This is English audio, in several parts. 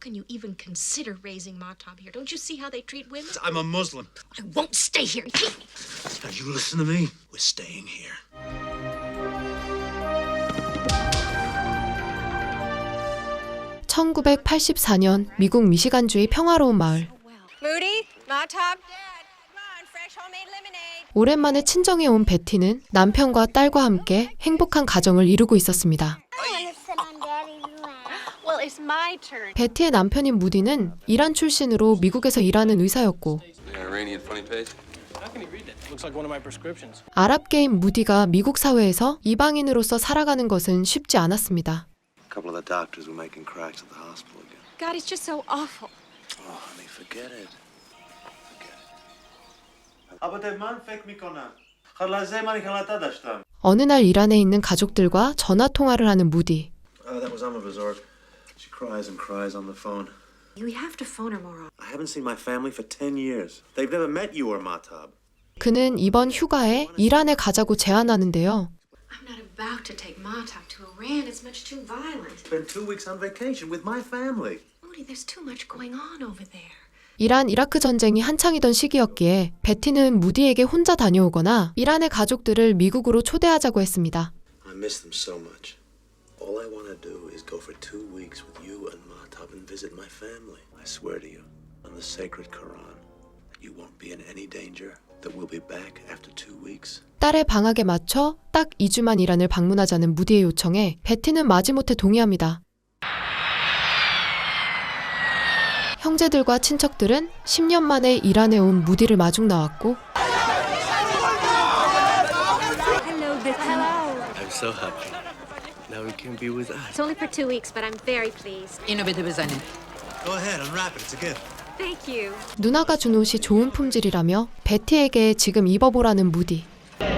can you even consider raising Mahtab here? Don't you see how they treat women? I'm a Muslim. I won't stay here. Now you listen to me. We're staying here. 1984년 미국 미시간주의 평화로운 마을. Moody, Mahtab, Dad, come on, fresh homemade lemonade. 오랜만에 친정에 온 베티는 남편과 딸과 함께 행복한 가정을 이루고 있었습니다. Well, it's my turn. 베티의 남편인 무디는 이란 출신으로 미국에서 일하는 의사였고 아랍계인 무디가 미국 사회에서 이방인으로서 살아가는 것은 쉽지 않았습니다. A couple of the doctors were making cracks at the hospital again. God, it's just so awful. Oh, honey, forget it. Forget it. 아버지, 만 fake 미코나. 할라제만이 할라타 다시다. 어느 날 이란에 있는 가족들과 전화 통화를 하는 무디. That was Amma Bazar. She cries and cries on the phone. You have to phone her more often. I haven't seen my family for 10 years. They've never met you or Mahtab. 그는 이번 휴가에 이란에 가자고 제안하는데요. I'm not about to take Mahtab to Iran. It's much too violent. Spent 2 weeks on vacation with my family. Moody, there's too much going on over there. 이란 이라크 전쟁이 한창이던 시기였기에 베티는 무디에게 혼자 다녀오거나 이란의 가족들을 미국으로 초대하자고 했습니다. I miss them so much. All I want to do is go for 2 weeks with you and Mahtab and visit my family. I swear to you, on the sacred Quran, that you won't be in any danger. That we'll be back after 2 weeks. 딸의 방학에 맞춰 딱 2주만 이란을 방문하자는 무디의 요청에 베티는 마지못해 동의합니다. 형제들과 친척들은 10년 만에 이란에 온 무디를 마중 나왔고 Hello, Betty. I'm so happy. Now we can be with us. It's only for 2 weeks, but I'm very pleased. Go ahead, unwrap it. It's a gift. Thank you. 누나가 준 옷이 좋은 품질이라며 베티에게 지금 입어보라는 무디. But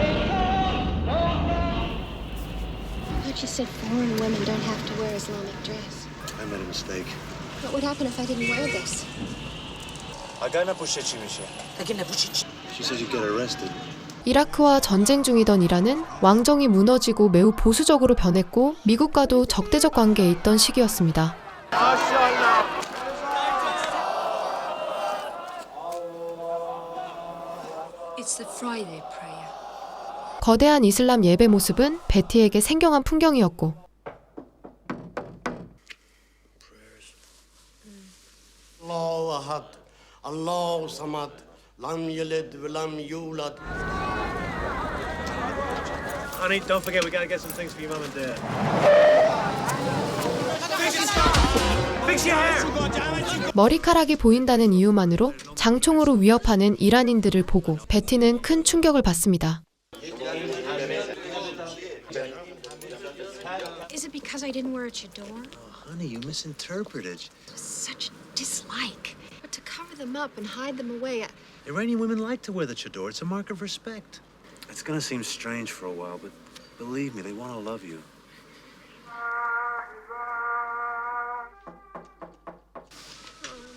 you said foreign women don't have to wear Islamic dress. I made a mistake. What would happen if I didn't wear this? She said you'd get arrested. 이라크와 전쟁 중이던 이란은 왕정이 무너지고 매우 보수적으로 변했고 미국과도 적대적 관계에 있던 시기였습니다. It's the Friday prayer. 거대한 이슬람 예배 모습은 베티에게 생경한 풍경이었고 Allahu Ahad, Allahu Samad, Lam Yalid, Lam Yulad. Honey, don't forget we gotta get some things for your mom and dad. Fix your hair. 머리카락이 보인다는 이유만으로 장총으로 위협하는 이란인들을 보고 베티는 큰 충격을 받습니다. Is it because I didn't wear a chador? Oh, honey, you misinterpreted. Such dislike. But to cover them up and hide them away, Iranian women like to wear the chador. It's a mark of respect. It's gonna seem strange for a while, but believe me, they want to love you.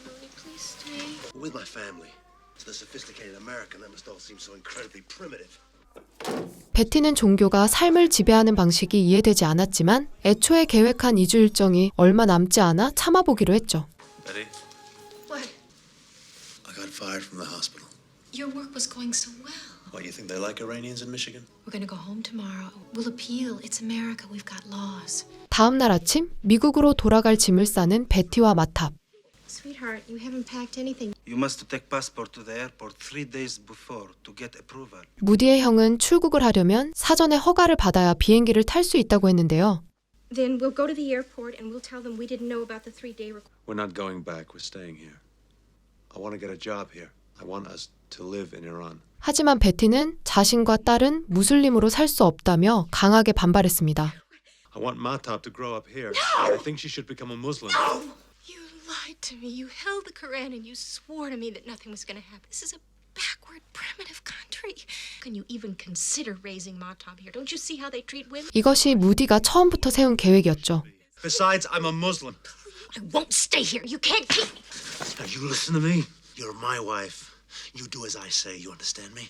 Moody, please stay. With my family. To the sophisticated American, that must all seem so incredibly primitive. 베티는 종교가 삶을 지배하는 방식이 이해되지 않았지만 애초에 계획한 이주 일정이 얼마 남지 않아 참아보기로 했죠. Betty, What? I got fired from the hospital. Your work was going so well. What, you think they like Iranians in Michigan? We're gonna go home tomorrow. We'll appeal. It's America. We've got laws. 다음 날 아침 미국으로 돌아갈 짐을 싸는 베티와 마탑. Sweetheart, you haven't packed anything. You must take passport to the airport 3 days before to get approval. 무디의 형은 출국을 하려면 사전에 허가를 받아야 비행기를 탈 수 있다고 했는데요. Then we'll go to the airport and we'll tell them we didn't know about the 3-day requirement. We're not going back. We're staying here. I want to get a job here. I want us to live in Iran. 하지만 베티는 자신과 딸은 무슬림으로 살 수 없다며 강하게 반발했습니다. I want Mahtab to grow up here. No! I think she should become a Muslim. You lied to me. You held the Quran and you swore to me that nothing was going to happen. This is a backward, primitive country. Can you even consider raising Mahtab here? Don't you see how they treat women? 이것이 무디가 처음부터 세운 계획이었죠. Besides, I'm a Muslim. I won't stay here. You can't keep me. Now you listen to me. You're my wife. You do as I say. You understand me?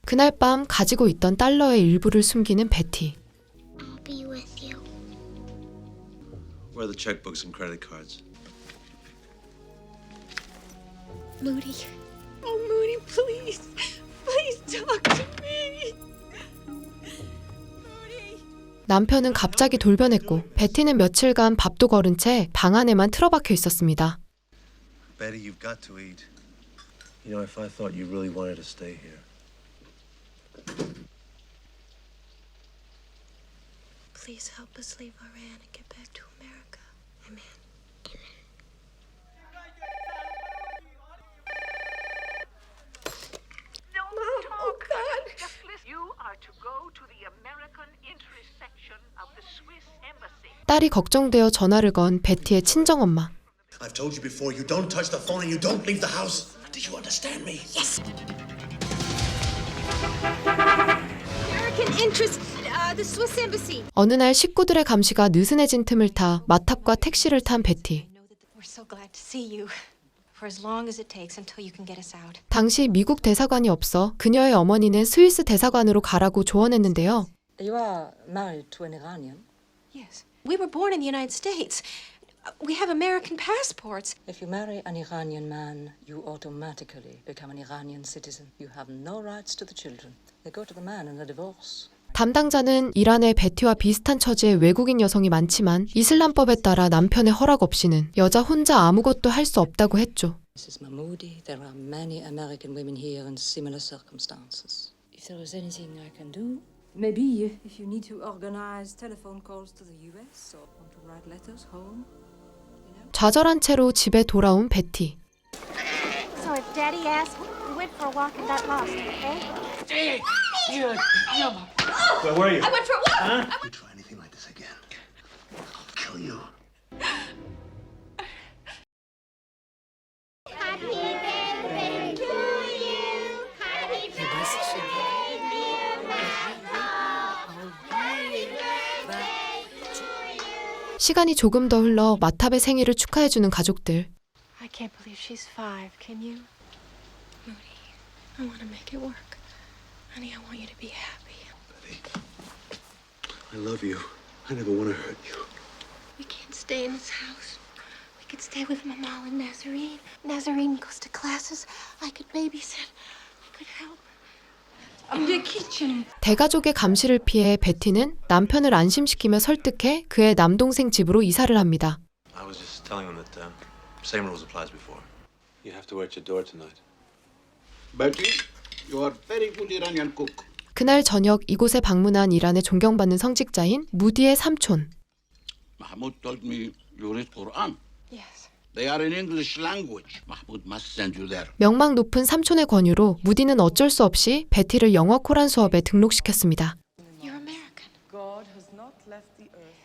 그날 밤 가지고 있던 달러의 일부를 숨기는 베티. I'll be with you. Where are the checkbooks and credit cards? Moody. Oh, Moody, please. Please talk to me. 남편은 갑자기 돌변했고 베티는 며칠간 밥도 거른 채 방 안에만 틀어박혀 있었습니다. Betty, you've got to eat. You know, if I thought you really wanted to stay here. Please help us leave Iran and get back to America. Amen. Don't talk. Oh, God. Just listen. You are to go to the American entry section of the Swiss embassy. 딸이 걱정되어 전화를 건 베티의 친정엄마. I've told you before, you don't touch the phone and you don't leave the house. Do you understand me? Yes. American interest, the Swiss embassy. 어느 날 식구들의 감시가 느슨해진 틈을 타 마탑과 택시를 탄 베티. We're so glad to see you. For as long as it takes until you can get us out. 당시 미국 대사관이 없어 그녀의 어머니는 스위스 대사관으로 가라고 조언했는데요. You are married to an Iranian? Yes. We were born in the United States. We have American passports. If you marry an Iranian man, you automatically become an Iranian citizen. You have no rights to the children. They go to the man in a divorce. 담당자는 이란의 베티와 비슷한 처지의 외국인 여성이 많지만 이슬람법에 따라 남편의 허락 없이는 여자 혼자 아무것도 할 수 없다고 했죠. Mrs. Mahmoudi, there are many American women here in similar circumstances. If there is anything I can do, maybe if you need to organize telephone calls to the US or want to write letters home. 좌절한 채로 집에 돌아온 베티. So if Daddy asks, we went for a walk and got lost, okay? Where were you? I went for a walk. Huh? If you try anything like this again, I'll kill you. Happy birthday to you. Happy birthday, 시간이 조금 더 흘러 마탑의 생일을 축하해주는 가족들. I can't believe she's 5. Can you? Moody, I want to make it work. Honey, I want you to be happy. Betty, I love you. I never want to hurt you. We can't stay in this house. We could stay with Mama and Nazarene. Nazarene goes to classes. I could babysit. I could help. The kitchen. 대가족의 감시를 피해 베티는 남편을 안심시키며 설득해 그의 남동생 집으로 이사를 합니다. I was just telling them that same rules applies before. You have to work your door tonight. Betty, you are very good Iranian cook. 그날 저녁 이곳에 방문한 이란의 존경받는 성직자인 무디의 삼촌. Mahmoud told me you read Quran. Yes. They are in English language. Mahmoud must send you there. 명망 높은 삼촌의 권유로 무디는 어쩔 수 없이 베티를 영어 코란 수업에 등록시켰습니다. You're American. God has not left the earth.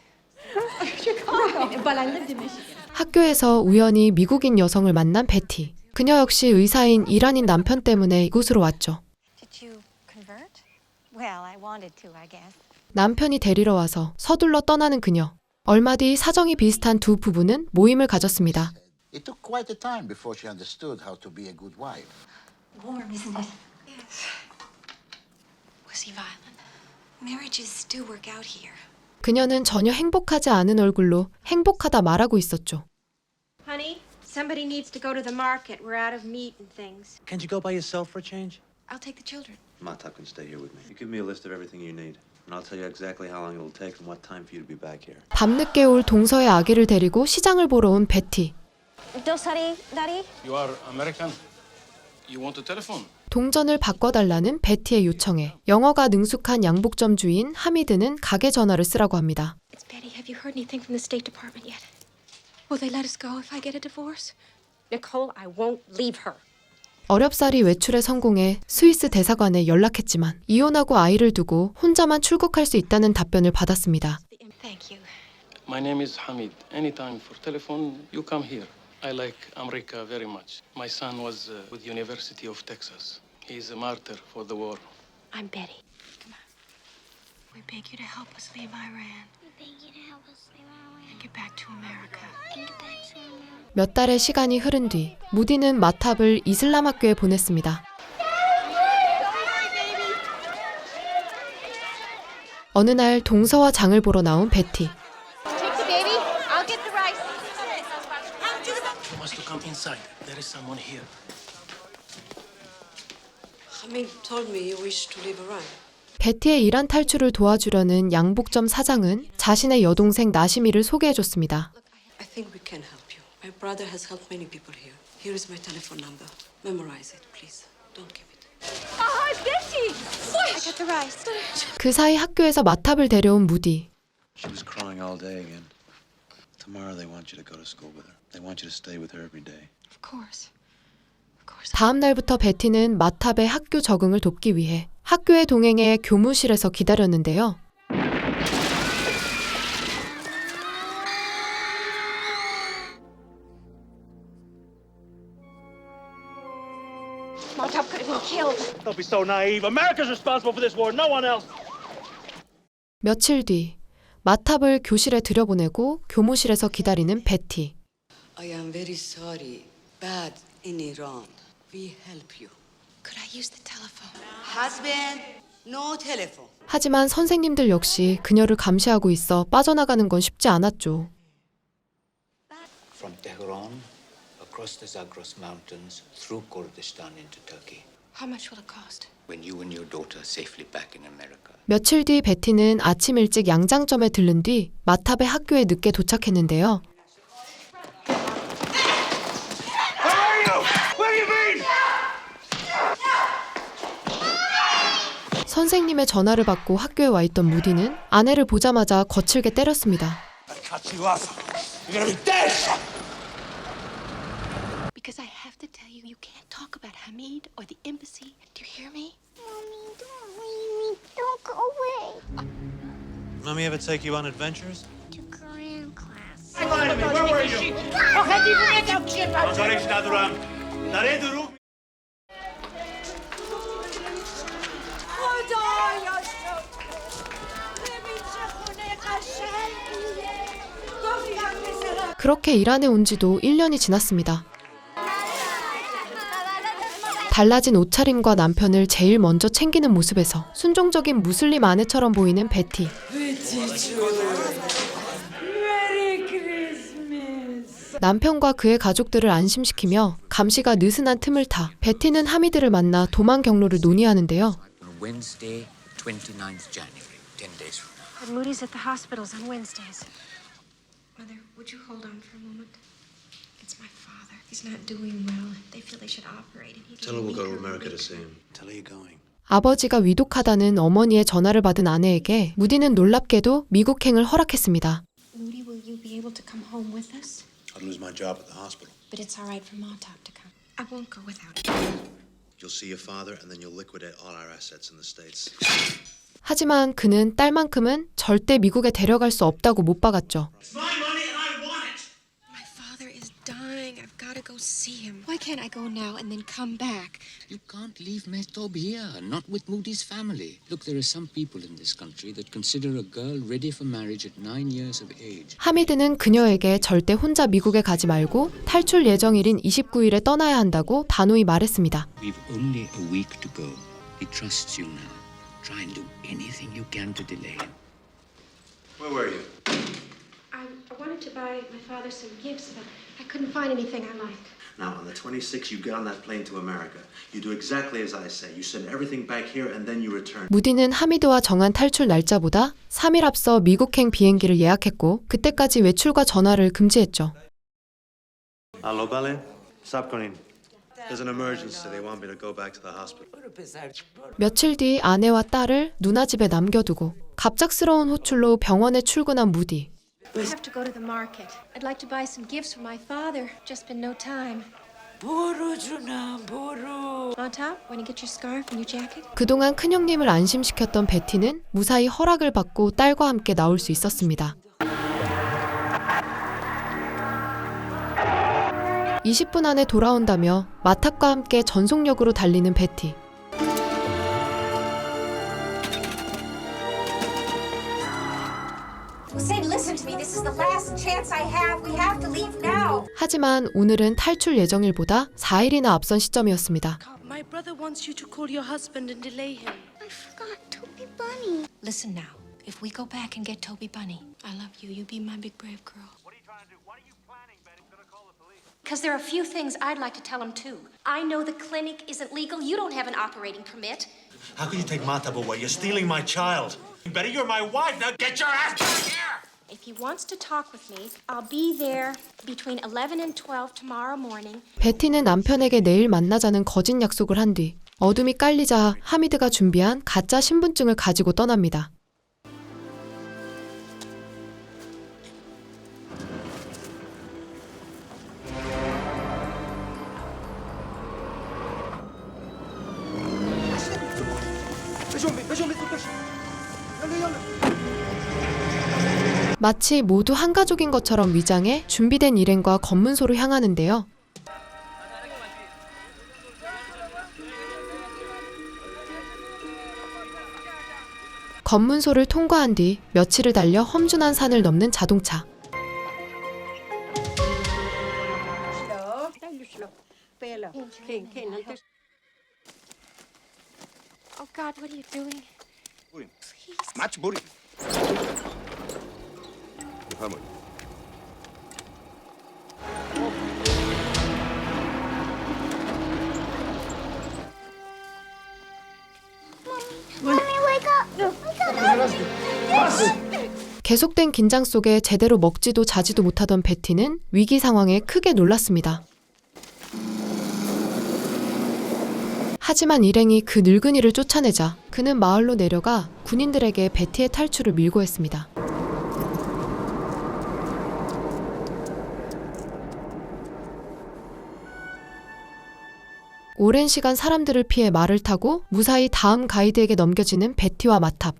But I lived in Michigan. 학교에서 우연히 미국인 여성을 만난 베티. 그녀 역시 의사인 이란인 남편 때문에 이곳으로 왔죠. Did you convert? Well, I wanted to, I guess. 남편이 데리러 와서 서둘러 떠나는 그녀. 얼마 뒤 사정이 비슷한 두 부부는 모임을 가졌습니다. It took quite a time before she understood how to be a good wife. Warm, isn't it? Yes. Was he violent? Marriages do work out here. 그녀는 전혀 행복하지 않은 얼굴로 행복하다 말하고 있었죠. Honey, somebody needs to go to the market. We're out of meat and things. Can't you go by yourself for a change? I'll take the children. Matab can stay here with me. You give me a list of everything you need, and I'll tell you exactly how long it will take and what time for you to be back here. 밤늦게 올 동서의 아기를 데리고 시장을 보러 온 베티. Dosari, Daddy? You are American. You want a telephone? 동전을 바꿔달라는 베티의 요청에 영어가 능숙한 양복점 주인 하미드는 가게 전화를 쓰라고 합니다. It's Betty. Have you heard anything from the State Department yet? Will they let us go if I get a divorce? Nicole, I won't leave her. 어렵사리 외출에 성공해 스위스 대사관에 연락했지만 이혼하고 아이를 두고 혼자만 출국할 수 있다는 답변을 받았습니다. Thank you. My name is Hamid. Anytime for telephone, you come here. I like America very much. My son was with University of Texas. He is a martyr for the war. I'm Betty. Come on. We beg you to help us leave Iran. We beg you to help us leave Iran And get back to America. and get back to America. 몇 달의 시간이 흐른 뒤 무디는 마탑을 이슬람 학교에 보냈습니다. 어느 날 동서와 장을 보러 나온 베티. Take the baby. I'll get the inside. There is someone here. Hamid told me you wish to leave Iran. 베티의 이란 탈출을 도와주려는 양복점 사장은 자신의 여동생 나시미를 소개해줬습니다. I think we can help you. My brother has helped many people here. Here is my telephone number. Memorize it, please. Don't give it. Oh, Betty! I got the rice. 그 사이 학교에서 마탑을 데려온 무디. She was crying all day again. Tomorrow they want you to go to school with her. They want you to stay with her every day. Of course. 다음 날부터 베티는 마탑의 학교 적응을 돕기 위해 학교에 동행해 교무실에서 기다렸는데요. Martop could have been killed. Don't be so naive. America's responsible for this war, no one else. 며칠 뒤 마탑을 교실에 들여보내고 교무실에서 기다리는 베티. I am very sorry. Bad in Iran. We help you. Could I use the telephone? Husband, no telephone. 하지만 선생님들 역시 그녀를 감시하고 있어 빠져나가는 건 쉽지 않았죠. From Tehran, across the Zagros Mountains, through Kurdistan into Turkey. How much will it cost? When you and your daughter are safely back in America. 며칠 뒤 베티는 아침 일찍 양장점에 들른 뒤 마탑의 학교에 늦게 도착했는데요. 선생님의 전화를 받고 학교에 와 있던 무디는 아내를 보자마자 거칠게 때렸습니다. Because I have to tell you, you can't talk about Hamid or the embassy. Do you hear me? Mommy, don't leave me. Don't go away. Mommy ever take you on adventures? To Korean class. Where were you? 그렇게 이란에 온 지도 1년이 지났습니다. 달라진 옷차림과 남편을 제일 먼저 챙기는 모습에서 순종적인 무슬림 아내처럼 보이는 베티. 남편과 그의 가족들을 안심시키며 감시가 느슨한 틈을 타 베티는 하미드를 만나 도망 경로를 논의하는데요. Wednesday, 29th January, 10 days from now. But Moody's at the hospitals on Wednesdays. Mother, would you hold on for a moment? It's my father. He's not doing well. They feel they should operate, and he Tell her we'll go to America to see him. Tell her you're going. 아버지가 위독하다는 어머니의 전화를 받은 아내에게 무디는 놀랍게도 미국행을 허락했습니다. Moody, will you be able to come home with us? I'd lose my job at the hospital. But it's all right for Martop to come. I won't go without it. You'll see your father and then you'll liquidate all our assets in the States. 하지만 그는 딸만큼은 절대 미국에 데려갈 수 없다고 못 박았죠. My father is dying. I've got to go see him. Why can't I go now and then come back? You can't leave Mehtob here, not with Moody's family. Look, there are some people in this country that consider a girl ready for marriage at 9 years of age. 하미드는 그녀에게 절대 혼자 미국에 가지 말고 탈출 예정일인 29일에 떠나야 한다고 단호히 말했습니다. We've only a week to go. He trusts you now. Try and do anything you can to delay him. Where were you? I wanted to buy my father some gifts, but I couldn't find anything I liked. Now, on the 26th, you get on that plane to America. You do exactly as I say. You send everything back here and then you return. 무디는 하미드와 정한 탈출 날짜보다 3일 앞서 미국행 비행기를 예약했고 그때까지 외출과 전화를 금지했죠. Allo, Bale? Sapkonin. There's an emergency. They want me to go back to the hospital. 며칠 뒤 아내와 딸을 누나 집에 남겨두고 갑작스러운 호출로 병원에 출근한 무디. I have to go to the market. I'd like to buy some gifts for my father. Just been no time. Martop, want to get your scarf and your jacket? 그동안 큰형님을 안심시켰던 베티는 무사히 허락을 받고 딸과 함께 나올 수 있었습니다. 20분 안에 돌아온다며 마탑과 함께 전속력으로 달리는 베티. Hussein, listen to me. This is the last chance I have. We have to leave now. 하지만 오늘은 탈출 예정일보다 4일이나 앞선 시점이었습니다. My brother wants you to call your husband and delay him. I forgot Toby Bunny. Listen now. If we go back and get Toby Bunny, I love you. You be my big brave girl. What are you trying to do? What are you planning, Betty? I'm gonna call the police. Because there are a few things I'd like to tell him, too. I know the clinic isn't legal. You don't have an operating permit. How could you take Mahtab away? You're stealing my child. Betty, you're my wife. Now get your ass back here! If he wants to talk with me, I'll be there between 11 and 12 tomorrow morning. 베티는 남편에게 내일 만나자는 거짓 약속을 한 뒤 어둠이 깔리자 하미드가 준비한 가짜 신분증을 가지고 떠납니다. 마치 모두 한 가족인 것처럼 위장해 준비된 일행과 검문소로 향하는데요. 검문소를 통과한 뒤 며칠을 달려 험준한 산을 넘는 자동차. Oh, God, what are you doing? 마치 머리. 할머니. 계속된 긴장 속에 제대로 먹지도 자지도 못하던 베티는 위기 상황에 크게 놀랐습니다. 하지만 일행이 그 늙은이를 쫓아내자 그는 마을로 내려가 군인들에게 베티의 탈출을 밀고했습니다. 오랜 시간 사람들을 피해 말을 타고 무사히 다음 가이드에게 넘겨지는 베티와 마탑.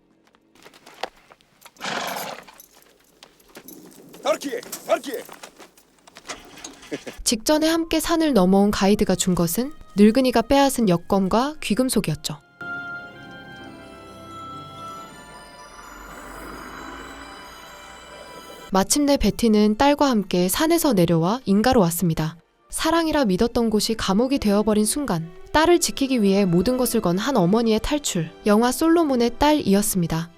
직전에 함께 산을 넘어온 가이드가 준 것은 늙은이가 빼앗은 여권과 귀금속이었죠. 마침내 베티는 딸과 함께 산에서 내려와 인가로 왔습니다. 사랑이라 믿었던 곳이 감옥이 되어버린 순간 딸을 지키기 위해 모든 것을 건 한 어머니의 탈출, 영화 솔로몬의 딸이었습니다.